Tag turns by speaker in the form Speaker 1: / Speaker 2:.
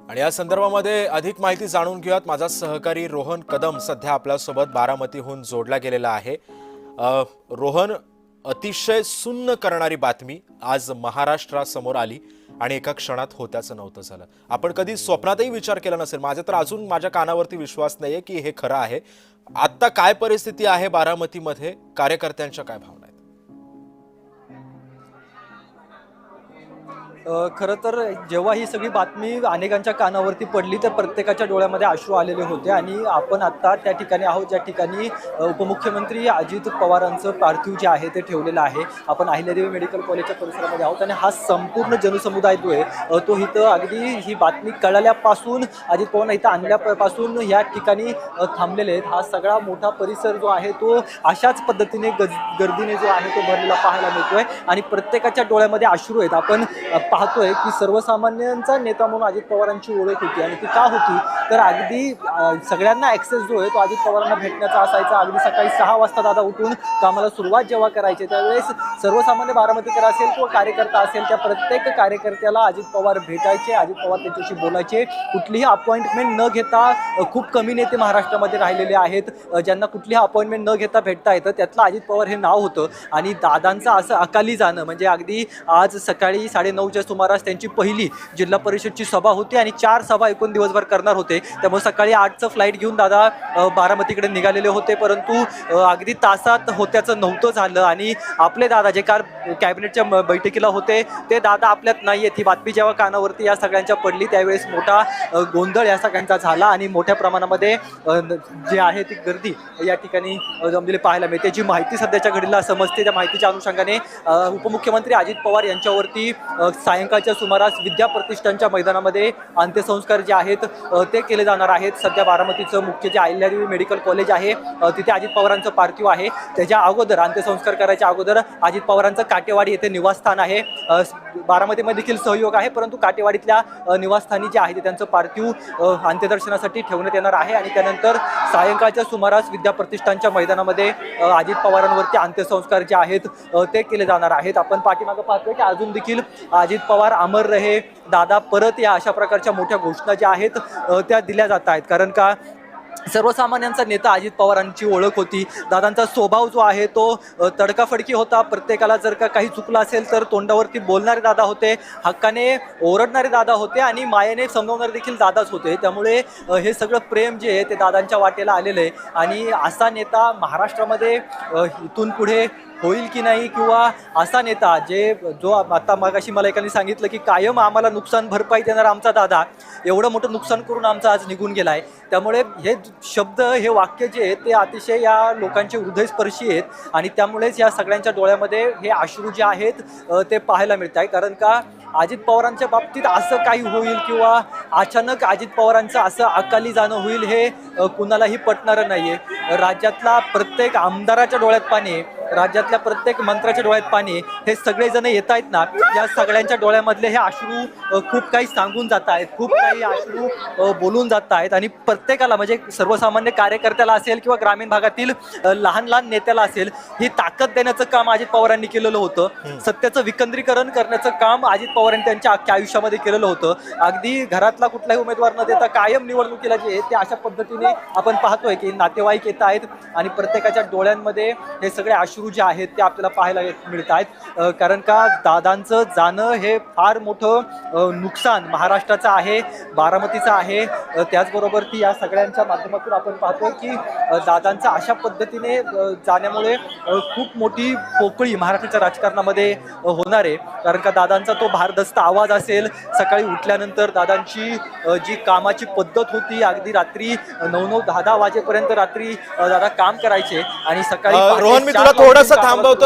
Speaker 1: आणि या संदर्भामध्ये अधिक माहिती जाणून घेऊयात। माझा सहकारी रोहन कदम सध्या आपल्यासोबत बारामतीहून जोडला गेलेला आहे। रोहन, अतिशय सुन्न करणारी बातमी आज महाराष्ट्रासमोर आली आणि एका क्षणात होत्याचं नव्हतं झालं। आपण कधी स्वप्नातही विचार केला नसेल, माझ्या तर अजून माझ्या कानावरती विश्वास नाहीये की हे खरं आहे। आता काय परिस्थिती आहे बारामतीमध्ये, कार्यकर्त्यांच्या काय भावना आहेत?
Speaker 2: खरं तर जेव्हा ही सगळी बातमी अनेकांच्या कानावरती पडली तर प्रत्येकाच्या डोळ्यामध्ये अश्रू आलेले होते आणि आपण आता त्या ठिकाणी आहोत ज्या ठिकाणी उपमुख्यमंत्री अजित पवारांचं पार्थिव जे आहे ते ठेवलेलं आहे। आपण अहिल्यादेवी मेडिकल कॉलेजच्या परिसरामध्ये आहोत आणि हा संपूर्ण जनसमुदाय जो आहे तो इथं अगदी ही बातमी कळाल्यापासून अजित पवारांना इथं आणल्यापासून या ठिकाणी थांबलेले आहेत। हा सगळा मोठा परिसर जो आहे तो अशाच पद्धतीने गर्दीने जो आहे तो भरलेला पाहायला मिळतोय आणि प्रत्येकाच्या डोळ्यामध्ये अश्रू आहेत। आपण पाहतोय की सर्वसामान्यांचा नेता म्हणून अजित पवारांची ओळख होती आणि ती का होती तर अगदी सगळ्यांना ॲक्सेस जो आहे तो अजित पवारांना भेटण्याचा असायचा। अगदी सकाळी 6 वाजता दादा उठून कामाला सुरुवात जेव्हा करायचे त्यावेळेस सर्वसामान्य बारामतीकर असेल किंवा कार्यकर्ता असेल त्या प्रत्येक कार्यकर्त्याला अजित पवार भेटायचे, अजित पवार त्यांच्याशी बोलायचे। कुठलीही अपॉइंटमेंट न घेता खूप कमी नेते महाराष्ट्रामध्ये राहिलेले आहेत ज्यांना कुठलीही अपॉइंटमेंट न घेता भेटता येतं, त्यातलं अजित पवार हे नाव होतं। आणि दादांचं असं अकाली जाणं म्हणजे अगदी आज सकाळी 9:30च्या सुमारास त्यांची पहिली जिल्हा परिषदची सभा होती आणि 4 सभा एकूण दिवसभर करणार होते। त्यामुळे सकाळी 8चं फ्लाईट घेऊन दादा बारामतीकडे निघालेले होते, परंतु अगदी तासात होत्याचं नव्हतं झालं आणि आपले दादा जे काल कॅबिनेटच्या बैठकीला होते ते दादा आपल्यात नाही आहेत। ही बातमी जेव्हा कानावरती या सगळ्यांच्या पडली त्यावेळेस मोठा गोंधळ या सगळ्यांचा झाला आणि मोठ्या प्रमाणामध्ये जी आहे ती गर्दी या ठिकाणी जमलेली पाहायला मिळते। जी माहिती सध्याच्या घडीला समजते त्या माहितीच्या अनुषंगाने उपमुख्यमंत्री अजित पवार यांच्यावरती सायंकाळच्या सुमारास विद्या प्रतिष्ठानच्या मैदानामध्ये अंत्यसंस्कार जे आहेत ते केले जाणार आहेत। सध्या बारामतीचं मुख्य जे अहिल्यादेवी मेडिकल कॉलेज आहे तिथे अजित पवारांचं पार्थिव आहे। त्याच्या अगोदर अंत्यसंस्कार करायच्या अगोदर अजित पवारांचं काटेवाडी येथे निवासस्थान आहे। बारामतीमध्ये देखील सहयोग आहे, परंतु काटेवाडीतल्या निवासस्थानी जे आहे ते त्यांचं पार्थिव अंत्यदर्शनासाठी ठेवण्यात येणार आहे आणि त्यानंतर सायंकाळच्या सुमारास विद्या प्रतिष्ठानच्या मैदानामध्ये अजित पवारांवरती अंत्यसंस्कार जे आहेत ते केले जाणार आहेत। आपण पाठीमागं पाहतोय की अजून देखील अजित पवार अमर रहे, दादा परत या अशा प्रकारच्या मोठ्या घोषणा ज्या आहेत त्या दिल्या जात आहेत। कारण का सर्वसामान्यांचा नेता अजित पवारांची ओळख होती। दादांचा स्वभाव जो आहे तो तडकाफडकी होता। प्रत्येकाला जर का काही चुकलं असेल तर तोंडावरती बोलणारे दादा होते, हक्काने ओरडणारे दादा होते आणि मायेने समजवणारे देखील दादाच होते। त्यामुळे हे सगळं प्रेम जे आहे ते दादांच्या वाटेला आलेलं आहे आणि असा नेता महाराष्ट्रामध्ये इथून पुढे होईल की नाही किंवा असा नेता जो आता मगाशी मला एकाने सांगितलं की कायम आम्हाला नुकसान भरपाई देणारा आमचा दादा एवढं मोठं नुकसान करून आमचा आज निघून गेला आहे। त्यामुळे हे शब्द हे वाक्य जे आहेत ते अतिशय या लोकांचे हृदयस्पर्शी आहेत आणि त्यामुळेच या सगळ्यांच्या डोळ्यामध्ये हे अश्रू जे आहेत ते पाहायला मिळत आहे। कारण का अजित पवारांच्या बाबतीत असं काही होईल किंवा अचानक अजित पवारांचं असं अकाली जाणं होईल हे कुणालाही पटणारं नाही आहे। राज्यातला प्रत्येक आमदाराच्या डोळ्यात पाणी, राज्यातल्या प्रत्येक मंत्र्याच्या डोळ्यात पाणी, हे सगळेजण येत आहेत ना, या सगळ्यांच्या डोळ्यामधले हे अश्रू खूप काही सांगून जात आहेत, खूप काही अश्रू बोलून जात आहेत आणि प्रत्येकाला म्हणजे सर्वसामान्य कार्यकर्त्याला असेल किंवा ग्रामीण भागातील लहान लहान नेत्याला असेल ही ताकद देण्याचं काम अजित पवारांनी केलेलं होतं। सत्याचं विकेंद्रीकरण करण्याचं काम अजित पवारांनी त्यांच्या अख्ख्या आयुष्यामध्ये केलेलं होतं। अगदी घरातला कुठलाही उमेदवार न देता कायम निवडणुकीला जे आहे ते अशा पद्धतीने आपण पाहतोय की नातेवाईक येत आहेत आणि प्रत्येकाच्या डोळ्यांमध्ये हे सगळे अश्रू जे आहेत ते आपल्याला पाहायला मिळत आहेत। कारण का दादांचं जाणं हे फार मोठं नुकसान महाराष्ट्राचं आहे, बारामतीचं आहे। त्याचबरोबर ती या सगळ्यांच्या माध्यमातून आपण पाहतोय की दादांचं अशा पद्धतीने जाण्यामुळे खूप मोठी पोकळी महाराष्ट्राच्या राजकारणामध्ये होणार आहे। कारण का दादांचा तो भारदस्त आवाज असेल, सकाळी उठल्यानंतर दादांची जी कामाची पद्धत होती, अगदी रात्री 9-9, 10-10 वाजेपर्यंत रात्री दादा काम करायचे आणि सकाळी
Speaker 1: रोहन, मी तुला थोडंसं थांबवतो।